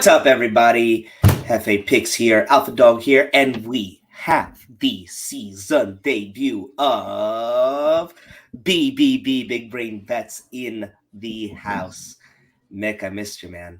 What's up, everybody? Hefe Picks here, Alpha Dog here, and we have the season debut of BBB Big Brain Bets in the house. Mick, I missed you, man.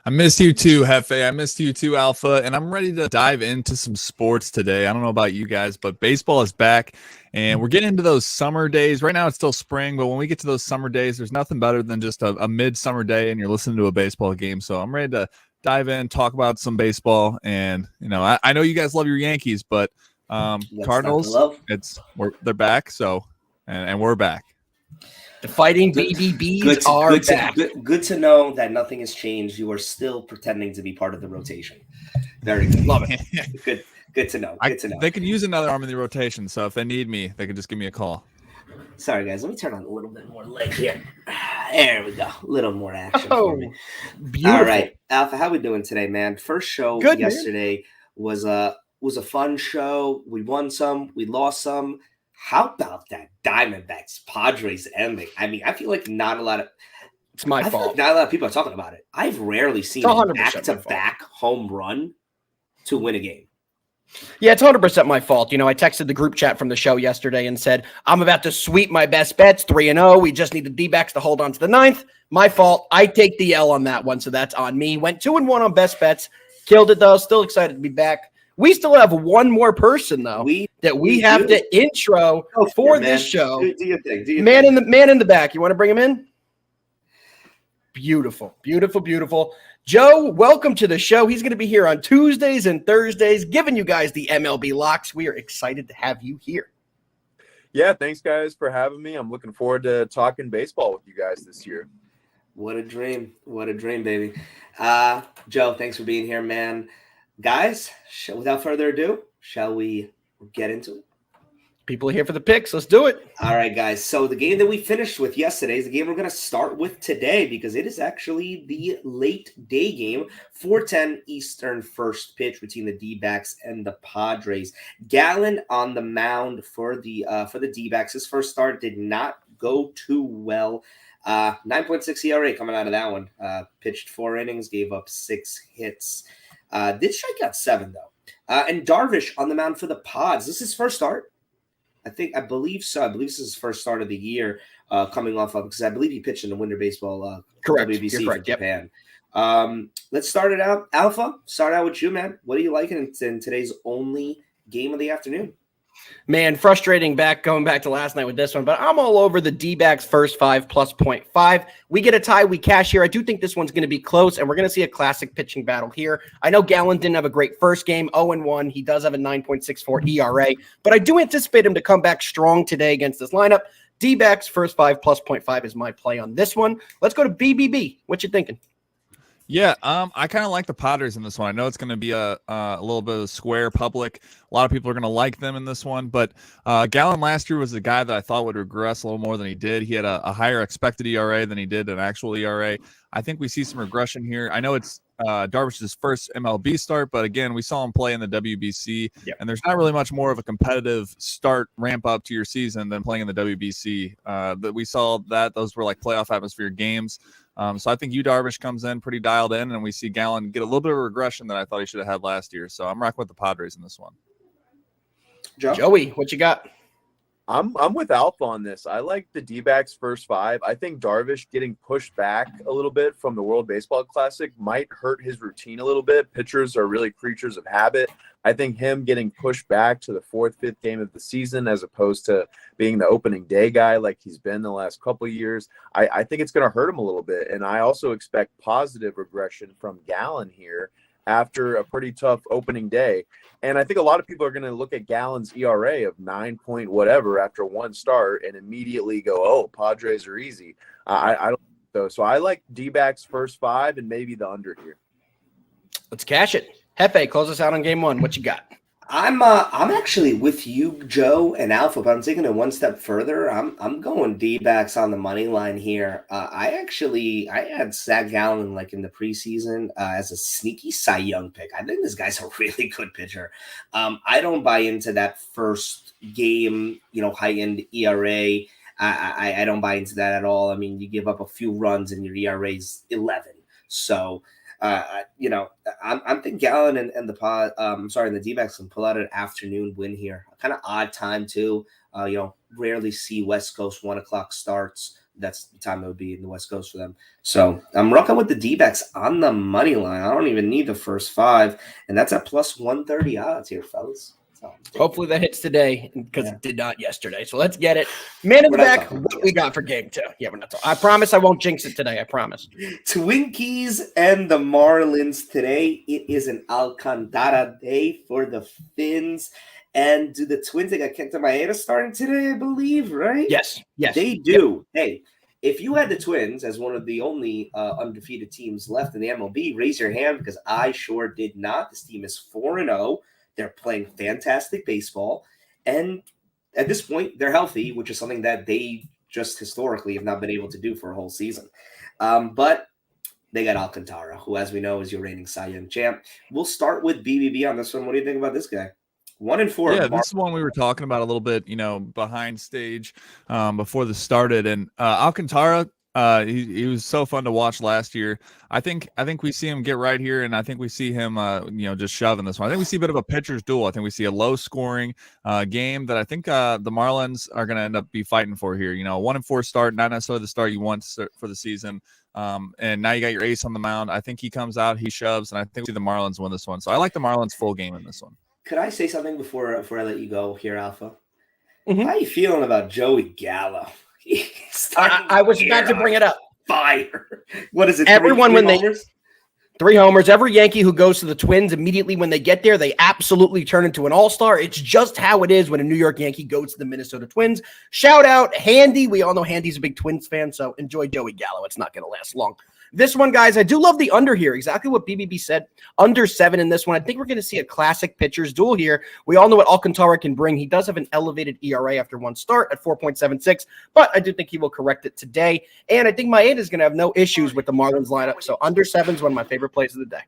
I missed you too, Hefe. I missed you too, Alpha. And I'm ready to dive into some sports today. I don't know about you guys, but baseball is back. And we're getting into those summer days. Right now it's still spring, but when we get to those summer days, there's nothing better than just a midsummer day and you're listening to a baseball game. So I'm ready to dive in, talk about some baseball. And, you know, I know you guys love your Yankees, but Cardinals, they're back. So, and we're back. The fighting BBBs are back. Good to know that nothing has changed. You are still pretending to be part of the rotation. Very good. Love it. Good to know. Good to know. They can use another arm in the rotation, so if they need me, they can just give me a call. Sorry, guys. Let me turn on a little bit more light here. There we go. A little more action for me. Beautiful. All right, Alpha, how we doing today, man? First show yesterday was a fun show. We won some. We lost some. How about that Diamondbacks Padres ending? I mean, I feel like not a lot of people are talking about it. I've rarely seen a back-to-back home run to win a game. Yeah, it's 100% my fault. You know, I texted the group chat from the show yesterday and said, I'm about to sweep my best bets, 3-0. We just need the D-backs to hold on to the ninth. My fault. I take the L on that one, so that's on me. Went 2-1 on best bets. Killed it, though. Still excited to be back. We still have one more person, though, we have to intro for this show. Do your thing. Man in the back. You want to bring him in? Beautiful, beautiful, beautiful. Joe, welcome to the show. He's going to be here on Tuesdays and Thursdays, giving you guys the MLB locks. We are excited to have you here. Yeah, thanks, guys, for having me. I'm looking forward to talking baseball with you guys this year. What a dream. What a dream, baby. Joe, thanks for being here, man. Guys, without further ado, shall we get into it? People are here for the picks. Let's do it. All right, guys. So the game that we finished with yesterday is the game we're going to start with today because it is actually the late day game, 4:10 Eastern first pitch between the D-backs and the Padres. Gallen on the mound for the D-backs. His first start did not go too well. 9.6 ERA coming out of that one. Pitched 4 innings, gave up 6 hits. Did strike out 7 though. And Darvish on the mound for the Pods. This is his first start. I believe so. I believe this is his first start of the year, coming off of because I believe he pitched in the Winter Baseball WBC for Japan. Let's start it out. Alpha, start out with you, man. What are you liking in today's only game of the afternoon? Man, frustrating going back to last night with this one, but I'm all over the D-backs first 5 plus 0.5. We get a tie, we cash here. I do think this one's going to be close, and we're going to see a classic pitching battle here. I know Gallen didn't have a great first game, 0-1. He does have a 9.64 ERA, but I do anticipate him to come back strong today against this lineup. D-backs first 5 plus 0.5 is my play on this one. Let's go to BBB. What you thinking? Yeah, I kind of like the Padres in this one. I know it's going to be a little bit of a square public. A lot of people are going to like them in this one, but Gallen last year was a guy that I thought would regress a little more than he did. He had a higher expected ERA than he did an actual ERA. I think we see some regression here. I know it's Darvish's first MLB start, but again, we saw him play in the WBC, and there's not really much more of a competitive ramp up to your season than playing in the WBC. That we saw that those were like playoff atmosphere games. So I think Darvish comes in pretty dialed in, and we see Gallen get a little bit of regression that I thought he should have had last year. So I'm rocking with the Padres in this one. Joey, what you got? I'm with Alpha on this. I like the D-backs first 5. I think Darvish getting pushed back a little bit from the World Baseball Classic might hurt his routine a little bit. Pitchers are really creatures of habit. I think him getting pushed back to the 4th, 5th game of the season as opposed to being the opening day guy like he's been the last couple of years, I think it's going to hurt him a little bit. And I also expect positive regression from Gallen here after a pretty tough opening day. And I think a lot of people are going to look at Gallen's ERA of 9 point whatever after one start and immediately go, oh, Padres are easy. I don't think so. So I like D-backs first 5 and maybe the under here. Let's cash it. Hefe, close us out on game 1. What you got? I'm actually with you, Joe and Alpha, but I'm taking it one step further. I'm going D-backs on the money line here. I had Zach Gallen like in the preseason as a sneaky Cy Young pick. I think this guy's a really good pitcher. I don't buy into that first game, high-end ERA. I don't buy into that at all. I mean, you give up a few runs and your ERA is 11. So I'm thinking Gallen and the pod. The D-backs can pull out an afternoon win here. Kind of odd time too. Rarely see West Coast 1:00 starts. That's the time it would be in the West Coast for them. So I'm rocking with the D-backs on the money line. I don't even need the first 5, and that's at plus 130 odds here, fellas. So hopefully that hits today because it did not yesterday. So let's get it. Man in the back, what we got for game 2? Yeah, we're not talking. I promise I won't jinx it today. I promise. Twinkies and the Marlins today. It is an Alcantara day for the Finns. And do the Twins, they got Kenta Maeda starting today, I believe, right? Yes. They do. Yep. Hey, if you had the Twins as one of the only undefeated teams left in the MLB, raise your hand because I sure did not. This team is 4-0. They're playing fantastic baseball. And at this point, they're healthy, which is something that they just historically have not been able to do for a whole season. But they got Alcantara, who, as we know, is your reigning Cy Young champ. We'll start with BBB on this one. What do you think about this guy? 1-4. Yeah, this is one we were talking about a little bit, behind stage before this started. And Alcantara, he was so fun to watch last year. I think we see him get right here, and I think we see him, just shoving this one. I think we see a bit of a pitcher's duel. I think we see a low-scoring game that I think the Marlins are going to end up be fighting for here. 1-4 start, not necessarily the start you want for the season. And now you got your ace on the mound. I think he comes out, he shoves, and I think we see the Marlins win this one. So I like the Marlins full game in this one. Could I say something before I let you go here, Alpha? Mm-hmm. How are you feeling about Joey Gallo? I was about to bring it up. Fire. What is it? Everyone, three homers? 3 homers. Every Yankee who goes to the Twins, immediately when they get there, they absolutely turn into an all-star. It's just how it is when a New York Yankee goes to the Minnesota Twins. Shout out Handy. We all know Handy's a big Twins fan, so enjoy Joey Gallo. It's not going to last long. This one, guys, I do love the under here. Exactly what BBB said. Under 7 in this one. I think we're going to see a classic pitcher's duel here. We all know what Alcantara can bring. He does have an elevated ERA after one start at 4.76, but I do think he will correct it today. And I think Maeda is going to have no issues with the Marlins lineup. So under 7 is one of my favorite plays of the day.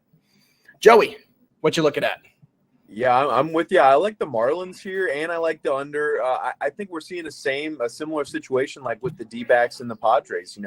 Joey, what you looking at? Yeah, I'm with you. I like the Marlins here, and I like the under. I think we're seeing a similar situation like with the D-backs and the Padres.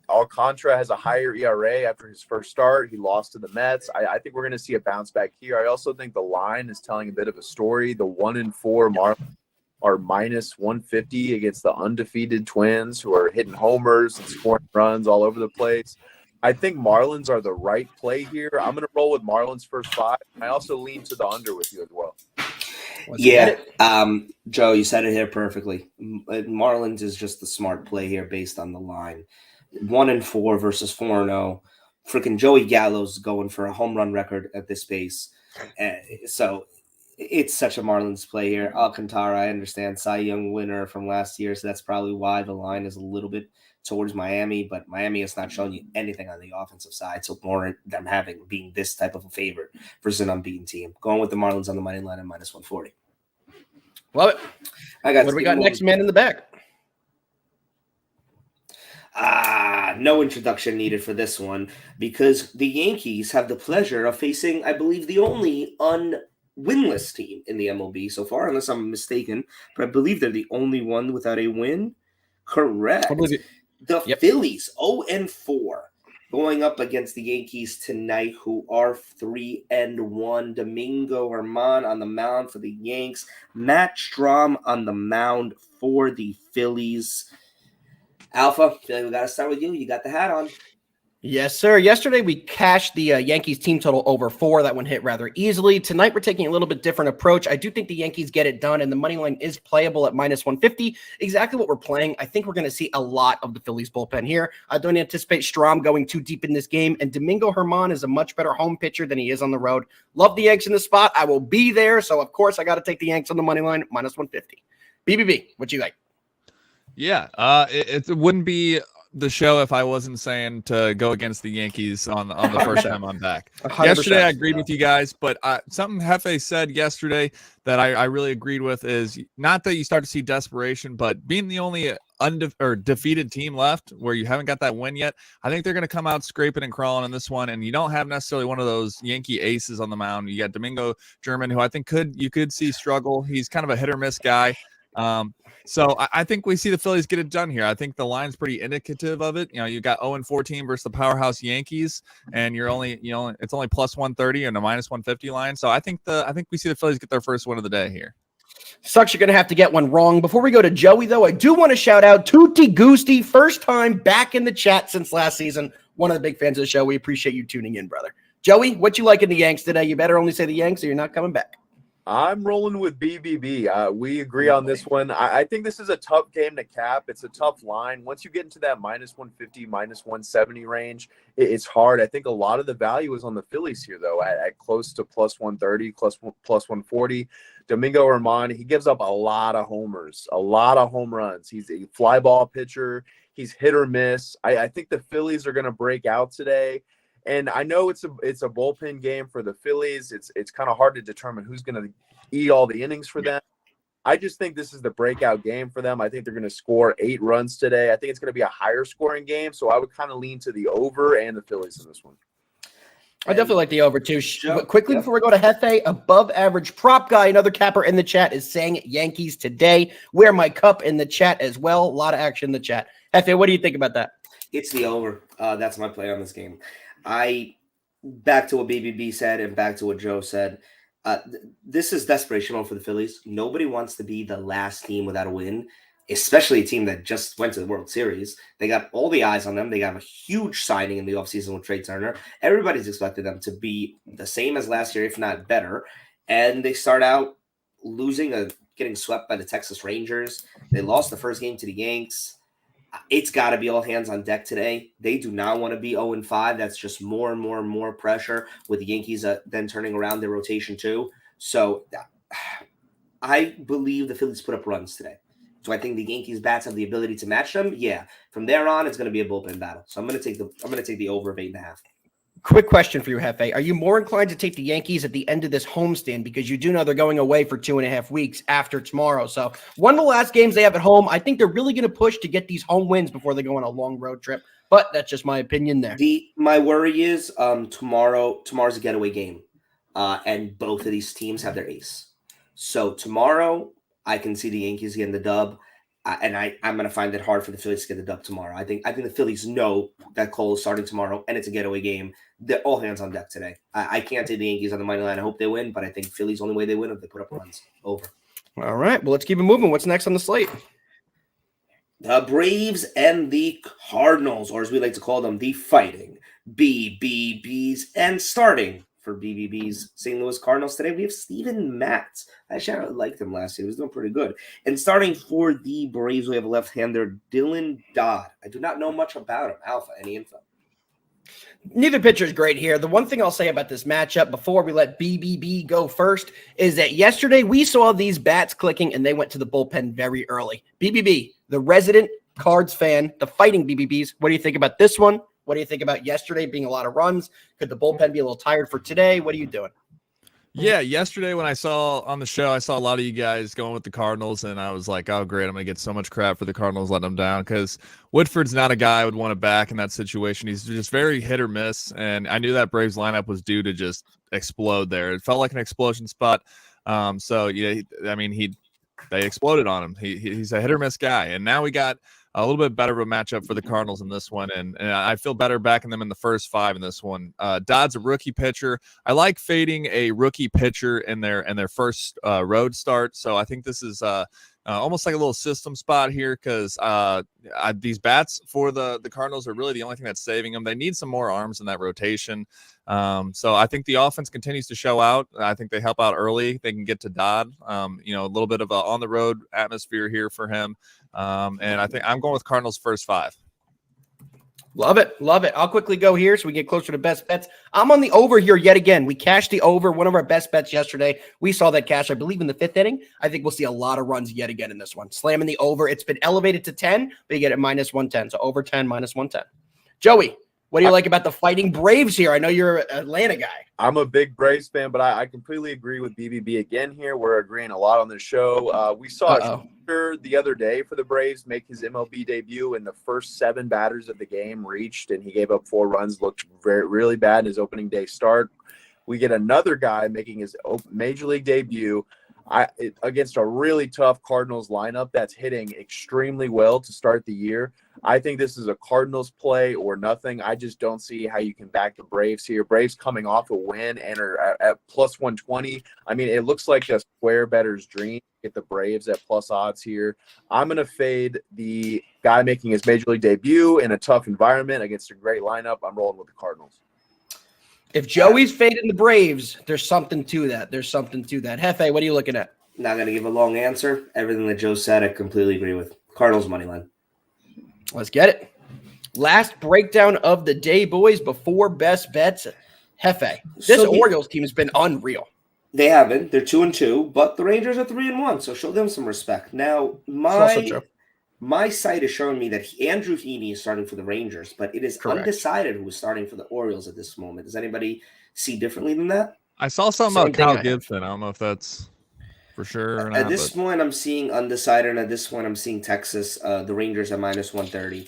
Alcantara has a higher ERA after his first start. He lost to the Mets. I think we're going to see a bounce back here. I also think the line is telling a bit of a story. The 1-4 Marlins are minus 150 against the undefeated Twins, who are hitting homers and scoring runs all over the place. I think Marlins are the right play here. I'm going to roll with Marlins first 5. I also lean to the under with you as well. Joe, you said it here perfectly. Marlins is just the smart play here based on the line. 1-4 versus 4-0. Freaking Joey Gallo's going for a home run record at this pace. So it's such a Marlins play here. Alcantara, I understand, Cy Young winner from last year, so that's probably why the line is a little bit towards Miami, but Miami has not shown you anything on the offensive side, so more them being this type of a favorite versus an unbeaten team. Going with the Marlins on the money line at minus 140. Love it. What do we got next, man in the back? No introduction needed for this one because the Yankees have the pleasure of facing, I believe, the only winless team in the MLB so far, unless I'm mistaken, but I believe they're the only one without a win. Correct. The Phillies, 0-4, going up against the Yankees tonight, who are 3-1. Domingo Germán on the mound for the Yanks. Matt Strahm on the mound for the Phillies. Alpha, I feel like we got to start with you. You got the hat on. Yes, sir. Yesterday, we cashed the Yankees team total over 4. That one hit rather easily. Tonight, we're taking a little bit different approach. I do think the Yankees get it done, and the money line is playable at minus 150. Exactly what we're playing. I think we're going to see a lot of the Phillies bullpen here. I don't anticipate Strahm going too deep in this game, and Domingo Germán is a much better home pitcher than he is on the road. Love the Yanks in the spot. I will be there, so of course, I got to take the Yanks on the money line, minus 150. BBB, what you like? Yeah, it wouldn't be the show if I wasn't saying to go against the Yankees on the first time I'm back. 100%. Yesterday, I agreed with you guys, but something Hefe said yesterday that I really agreed with is not that you start to see desperation, but being the only defeated team left where you haven't got that win yet, I think they're going to come out scraping and crawling in this one, and you don't have necessarily one of those Yankee aces on the mound. You got Domingo Germán, who I think you could see struggle. He's kind of a hit or miss guy. So I think we see the Phillies get it done here. I think the line's pretty indicative of it. You got 0-14 versus the powerhouse Yankees, and you're only, it's only plus 130 and a minus 150 line. So I think we see the Phillies get their first win of the day here. Sucks you're going to have to get one wrong. Before we go to Joey, though, I do want to shout out Tutti Gusti, first time back in the chat since last season. One of the big fans of the show. We appreciate you tuning in, brother. Joey, what you like in the Yanks today? You better only say the Yanks or you're not coming back. I'm rolling with BBB. We agree on this one. I think this is a tough game to cap. It's a tough line. Once you get into that minus 150, minus 170 range, it's hard. I think a lot of the value is on the Phillies here, though, at close to plus 130, plus 140. Domingo Germán, he gives up a lot of homers, a lot of home runs. He's a fly ball pitcher. He's hit or miss. I think the Phillies are going to break out today. And I know it's a bullpen game for the Phillies. It's kind of hard to determine who's going to eat all the innings for them. I just think this is the breakout game for them. I think they're going to score 8 runs today. I think it's going to be a higher scoring game. So I would kind of lean to the over and the Phillies in this one. I definitely like the over too. But quickly before we go to Hefe, above average prop guy, another capper in the chat is saying Yankees today. Wear my cup in the chat as well. A lot of action in the chat. Hefe, what do you think about that? It's the over. That's my play on this game. Back to what BBB said and back to what Joe said. This is desperation mode for the Phillies. Nobody wants to be the last team without a win, especially a team that just went to the World Series. They got all the eyes on them. They got a huge signing in the offseason with Trey Turner. Everybody's expected them to be the same as last year, if not better. And they start out losing, getting swept by the Texas Rangers. They lost the first game to the Yanks. It's got to be all hands on deck today. They do not want to be 0-5. That's just more and more and more pressure with the Yankees then turning around their rotation too. So I believe the Phillies put up runs today. Do I think the Yankees bats have the ability to match them? Yeah. From there on, it's going to be a bullpen battle. So I'm going to take the over of 8.5. Quick question for you, Hefe. Are you more inclined to take the Yankees at the end of this homestand because you do know they're going away for 2.5 weeks after tomorrow? So one of the last games they have at home, I think they're really going to push to get these home wins before they go on a long road trip. But that's just my opinion there. My worry is tomorrow's a getaway game, and both of these teams have their ace. So tomorrow, I can see the Yankees getting the dub. And I'm going to find it hard for the Phillies to get the dub tomorrow. I think the Phillies know that Cole is starting tomorrow, and it's a getaway game. They're all hands on deck today. I can't take the Yankees on the money line. I hope they win, but I think Phillies' only way they win if they put up runs. Over. All right. Well, let's keep it moving. What's next on the slate? The Braves and the Cardinals, or as we like to call them, the Fighting BBBs. And starting for BBB's St. Louis Cardinals today, we have Steven Matz. Actually, I liked him last year. He was doing pretty good. And starting for the Braves, we have a left-hander, Dylan Dodd. I do not know much about him. Alpha, any info? Neither pitcher is great here. The one thing I'll say about this matchup before we let BBB go first is that yesterday we saw these bats clicking and they went to the bullpen very early. BBB, the resident Cards fan, the Fighting BBBs, what do you think about this one? What do you think about yesterday being a lot of runs? Could the bullpen be a little tired for today? What are you doing? Yeah, yesterday when I saw on the show, I saw a lot of you guys going with the Cardinals, and I was like, oh, great, I'm going to get so much crap for the Cardinals letting them down because Woodford's not a guy I would want to back in that situation. He's just very hit or miss, and I knew that Braves lineup was due to just explode there. It felt like an explosion spot. So, yeah, I mean, they exploded on him. He's a hit or miss guy, and now we got a little bit better of a matchup for the Cardinals in this one, and I feel better backing them in the first 5 in this one. Dodd's a rookie pitcher. I like fading a rookie pitcher in their first road start, so I think this is almost like a little system spot here because these bats for the Cardinals are really the only thing that's saving them. They need some more arms in that rotation. So I think the offense continues to show out. I think they help out early. They can get to Dodd, a little bit of a on the road atmosphere here for him. And I think I'm going with Cardinals first 5. Love it. Love it. I'll quickly go here so we get closer to best bets. I'm on the over here yet again. We cashed the over, one of our best bets yesterday. We saw that cash, I believe, in the 5th inning. I think we'll see a lot of runs yet again in this one. Slamming the over. It's been elevated to 10, but you get it minus 110. So over 10, minus 110. Joey, what do you like about the Fighting Braves here? I know you're an Atlanta guy. I'm a big Braves fan, but I completely agree with BBB again here. We're agreeing a lot on the show. We saw the other day for the Braves make his MLB debut, and the first 7 batters of the game reached, and he gave up 4 runs, looked really bad in his opening day start. We get another guy making his major league debut. against a really tough Cardinals lineup that's hitting extremely well to start the year. I think this is a Cardinals play or nothing. I just don't see how you can back the Braves here. Braves coming off a win and are at plus 120. I mean, it looks like a square bettor's dream. Get the Braves at plus odds here. I'm going to fade the guy making his major league debut in a tough environment against a great lineup. I'm rolling with the Cardinals. If Joey's fading the Braves, there's something to that. Hefe, what are you looking at? Not going to give a long answer. Everything that Joe said, I completely agree with. Cardinals money line. Let's get it. Last breakdown of the day, boys, before best bets. Hefe, this Orioles team has been unreal. They haven't. They're 2-2, but the Rangers are 3-1, so show them some respect. Now, my site is showing me that Andrew Heaney is starting for the Rangers, but it is undecided who is starting for the Orioles at this moment. Does anybody see differently than that? I saw something about Cal Gibson. I don't know if that's for sure or not. At this point, I'm seeing undecided, and at this point, I'm seeing Texas, the Rangers at minus 130.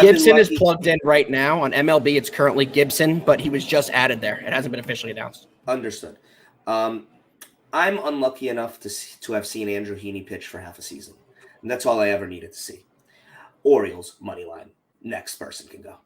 Gibson is plugged in right now. On MLB, it's currently Gibson, but he was just added there. It hasn't been officially announced. Understood. I'm unlucky enough to have seen Andrew Heaney pitch for half a season. And that's all I ever needed to see. Orioles, money line. Next person can go.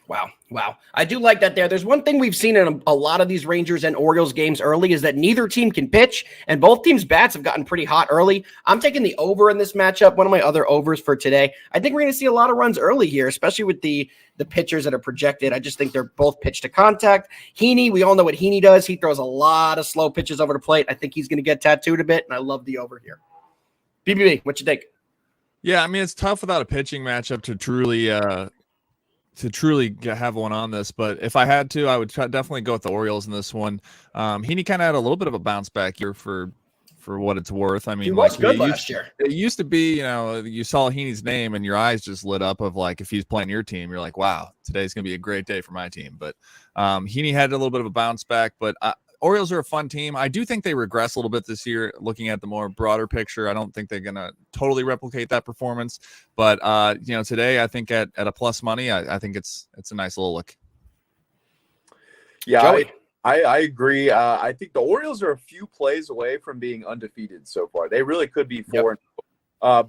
Wow. I do like that there. There's one thing we've seen in a lot of these Rangers and Orioles games early is that neither team can pitch, and both teams' bats have gotten pretty hot early. I'm taking the over in this matchup, one of my other overs for today. I think we're going to see a lot of runs early here, especially with the pitchers that are projected. I just think they're both pitch to contact. Heaney, we all know what Heaney does. He throws a lot of slow pitches over the plate. I think he's going to get tattooed a bit, and I love the over here. BBB, what you think? Yeah, I mean, it's tough without a pitching matchup to truly have one on this, but if I had to, I would definitely go with the Orioles in this one. Heaney kind of had a little bit of a bounce back year for what it's worth. I mean, he was good last year. It used to be, you saw Heaney's name and your eyes just lit up of like, if he's playing your team, you're like, wow, today's going to be a great day for my team. But Heaney had a little bit of a bounce back, but Orioles are a fun team. I do think they regress a little bit this year, looking at the more broader picture. I don't think they're going to totally replicate that performance. But, today I think at a plus money, I think it's a nice little look. Yeah, I agree. I think the Orioles are a few plays away from being undefeated so far. They really could be 4-0.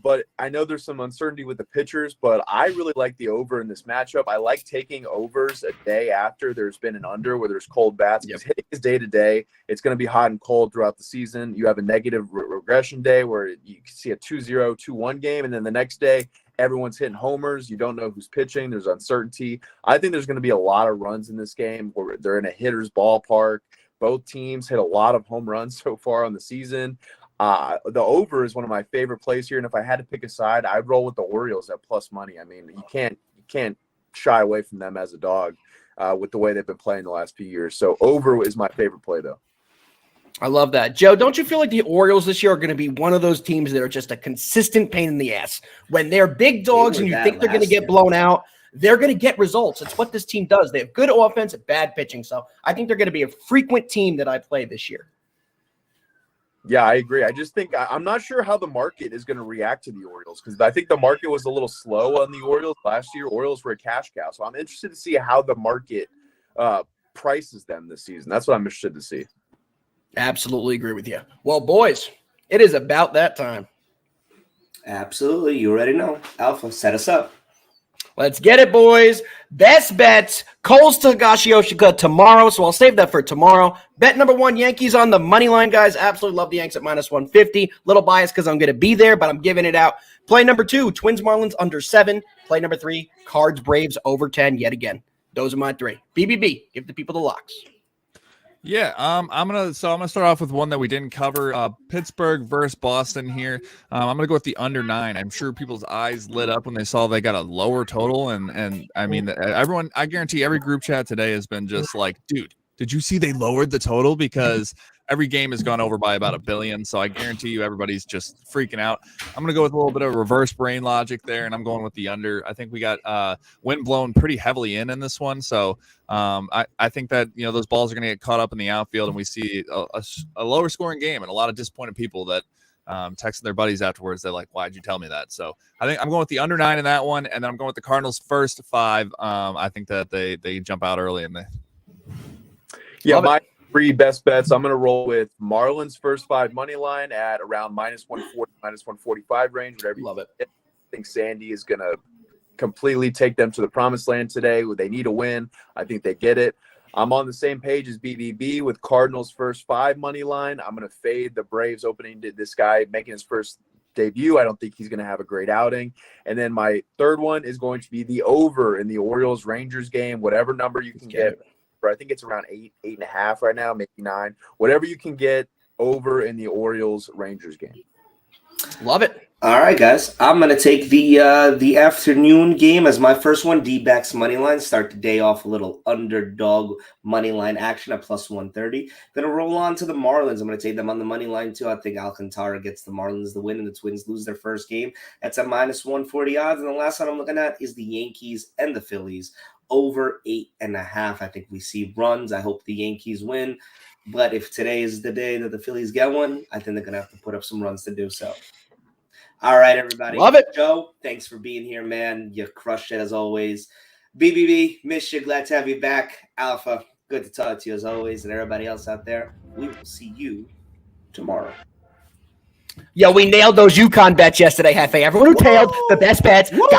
But I know there's some uncertainty with the pitchers, but I really like the over in this matchup. I like taking overs a day after there's been an under where there's cold bats. Because hitting is day to day. It's going to be hot and cold throughout the season. You have a negative regression day where you can see a 2-0, 2-1 game, and then the next day everyone's hitting homers. You don't know who's pitching. There's uncertainty. I think there's going to be a lot of runs in this game where they're in a hitter's ballpark. Both teams hit a lot of home runs so far on the season. The over is one of my favorite plays here, and if I had to pick a side, I'd roll with the Orioles at plus money. I mean, you can't shy away from them as a dog with the way they've been playing the last few years. So over is my favorite play, though. I love that. Joe, don't you feel like the Orioles this year are going to be one of those teams that are just a consistent pain in the ass? When they're big dogs and you think they're going to get blown out, they're going to get results. It's what this team does. They have good offense and bad pitching. So I think they're going to be a frequent team that I play this year. Yeah, I agree. I just think I'm not sure how the market is going to react to the Orioles because I think the market was a little slow on the Orioles last year. Orioles were a cash cow. So I'm interested to see how the market prices them this season. That's what I'm interested to see. Absolutely agree with you. Well, boys, it is about that time. Absolutely. You already know. Alpha, set us up. Let's get it, boys. Best bets. Coles to Higashioka tomorrow, so I'll save that for tomorrow. Bet number 1, Yankees on the money line, guys. Absolutely love the Yanks at minus 150. Little biased because I'm going to be there, but I'm giving it out. Play number 2, Twins Marlins under 7. Play number 3, Cards Braves over 10 yet again. Those are my 3. BBB, give the people the locks. Yeah, I'm gonna start off with one that we didn't cover. Pittsburgh versus Boston here. I'm gonna go with the under 9. I'm sure people's eyes lit up when they saw they got a lower total, and I mean everyone. I guarantee every group chat today has been just like, dude, did you see they lowered the total? Because every game has gone over by about 1 billion. So I guarantee you everybody's just freaking out. I'm going to go with a little bit of reverse brain logic there, and I'm going with the under. I think we got wind blown pretty heavily in this one. So I think that, those balls are going to get caught up in the outfield, and we see a lower scoring game and a lot of disappointed people that texting their buddies afterwards. They're like, why'd you tell me that? So I think I'm going with the under 9 in that one. And then I'm going with the Cardinals first 5. I think that they jump out early and they. Yeah, Three best bets. I'm going to roll with Marlins first 5 money line at around -140, -145 range. Whatever. Love it. I think Sandy is going to completely take them to the promised land today. They need a win. I think they get it. I'm on the same page as BBB with Cardinals first 5 money line. I'm going to fade the Braves opening to this guy making his first debut. I don't think he's going to have a great outing. And then my third one is going to be the over in the Orioles-Rangers game, whatever number you can get. I think it's around 8.5 right now, maybe 9. Whatever you can get over in the Orioles-Rangers game. Love it. All right, guys. I'm going to take the afternoon game as my first one. D-backs money line. Start the day off a little underdog money line action at +130. Going to roll on to the Marlins. I'm going to take them on the money line too. I think Alcantara gets the Marlins the win and the Twins lose their first game. That's at -140 odds. And the last one I'm looking at is the Yankees and the Phillies over 8.5. I think we see runs. I hope the Yankees win. But if today is the day that the Phillies get one, I think they're going to have to put up some runs to do so. All right, everybody. Love it. Joe, thanks for being here, man. You crushed it as always. BBB, miss you. Glad to have you back. Alpha, good to talk to you as always. And everybody else out there, we will see you tomorrow. Yo, we nailed those UConn bets yesterday, Hefe. Everyone who tailed the best bets got